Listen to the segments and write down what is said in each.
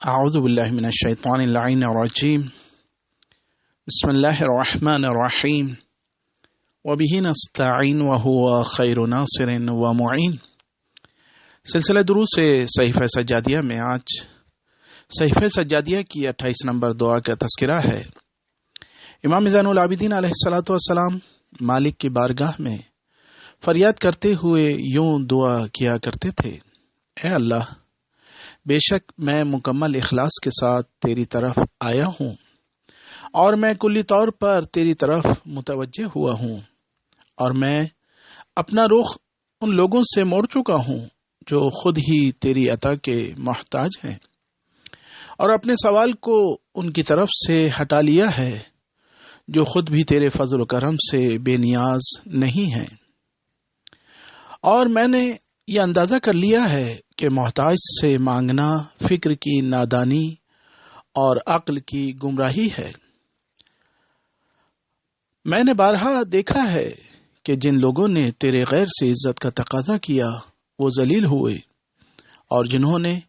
اعوذ باللہ من الشیطان اللعین الرجیم بسم اللہ الرحمن الرحیم وبہ نستعین وہو خیر ناصر ومعین۔ سلسلہ دروس صحیفہ سجادیہ میں آج صحیفہ سجادیہ کی 28 نمبر دعا کا تذکرہ ہے۔ امام زین العابدین علیہ الصلوۃ والسلام مالک کی بارگاہ میں فریاد کرتے ہوئے یوں دعا کیا کرتے تھے: اے اللہ، بے شک میں مکمل اخلاص کے ساتھ تیری طرف آیا ہوں اور میں کلی طور پر تیری طرف متوجہ ہوا ہوں، اور میں اپنا رخ ان لوگوں سے موڑ چکا ہوں جو خود ہی تیری عطا کے محتاج ہیں، اور اپنے سوال کو ان کی طرف سے ہٹا لیا ہے جو خود بھی تیرے فضل و کرم سے بے نیاز نہیں ہیں، اور میں نے یہ اندازہ کر لیا ہے کہ محتاج سے مانگنا فکر کی نادانی اور عقل کی گمراہی ہے۔ میں نے بارہا دیکھا ہے کہ جن لوگوں نے تیرے غیر سے عزت کا تقاضا کیا وہ ذلیل ہوئے، اور جنہوں نے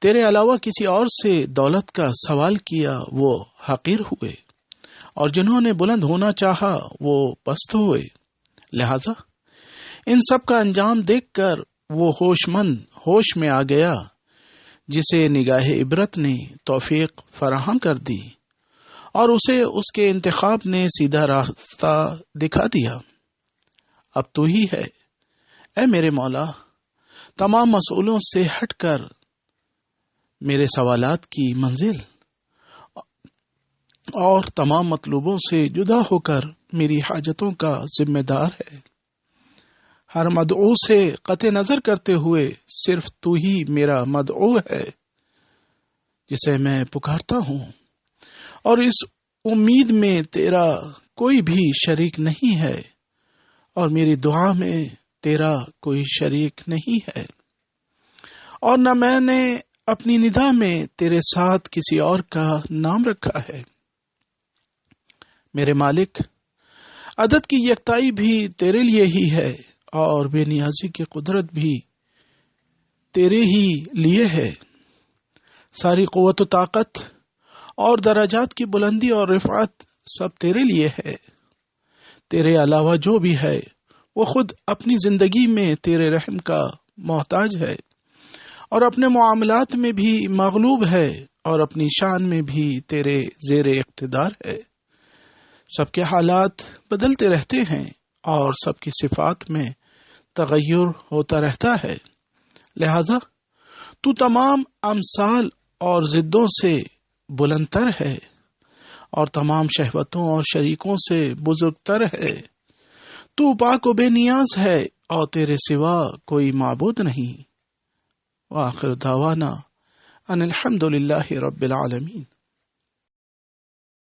تیرے علاوہ کسی اور سے دولت کا سوال کیا وہ حقیر ہوئے، اور جنہوں نے بلند ہونا چاہا وہ پست ہوئے۔ لہذا ان سب کا انجام دیکھ کر وہ ہوش مند ہوش میں آ گیا جسے نگاہ عبرت نے توفیق فراہم کر دی اور اسے اس کے انتخاب نے سیدھا راستہ دکھا دیا۔ اب تو ہی ہے اے میرے مولا، تمام مسئولوں سے ہٹ کر میرے سوالات کی منزل اور تمام مطلوبوں سے جدا ہو کر میری حاجتوں کا ذمہ دار ہے۔ ہر مدعو سے قطع نظر کرتے ہوئے صرف تو ہی میرا مدعو ہے جسے میں پکارتا ہوں، اور اس امید میں تیرا کوئی بھی شریک نہیں ہے، اور میری دعا میں تیرا کوئی شریک نہیں ہے، اور نہ میں نے اپنی ندا میں تیرے ساتھ کسی اور کا نام رکھا ہے۔ میرے مالک، عدد کی یکتائی بھی تیرے لیے ہی ہے، اور بے نیازی کی قدرت بھی تیرے ہی لیے ہے۔ ساری قوت و طاقت اور درجات کی بلندی اور رفعت سب تیرے لیے ہے۔ تیرے علاوہ جو بھی ہے وہ خود اپنی زندگی میں تیرے رحم کا محتاج ہے، اور اپنے معاملات میں بھی مغلوب ہے، اور اپنی شان میں بھی تیرے زیر اقتدار ہے۔ سب کے حالات بدلتے رہتے ہیں اور سب کی صفات میں تغیر ہوتا رہتا ہے، لہذا تو تمام امثال اور ضدوں سے بلند تر ہے، اور تمام شہوتوں اور شریکوں سے بزرگ تر ہے۔ تو پاک و بے نیاز ہے اور تیرے سوا کوئی معبود نہیں۔ وآخر دعوانا ان الحمد للہ رب العالمین۔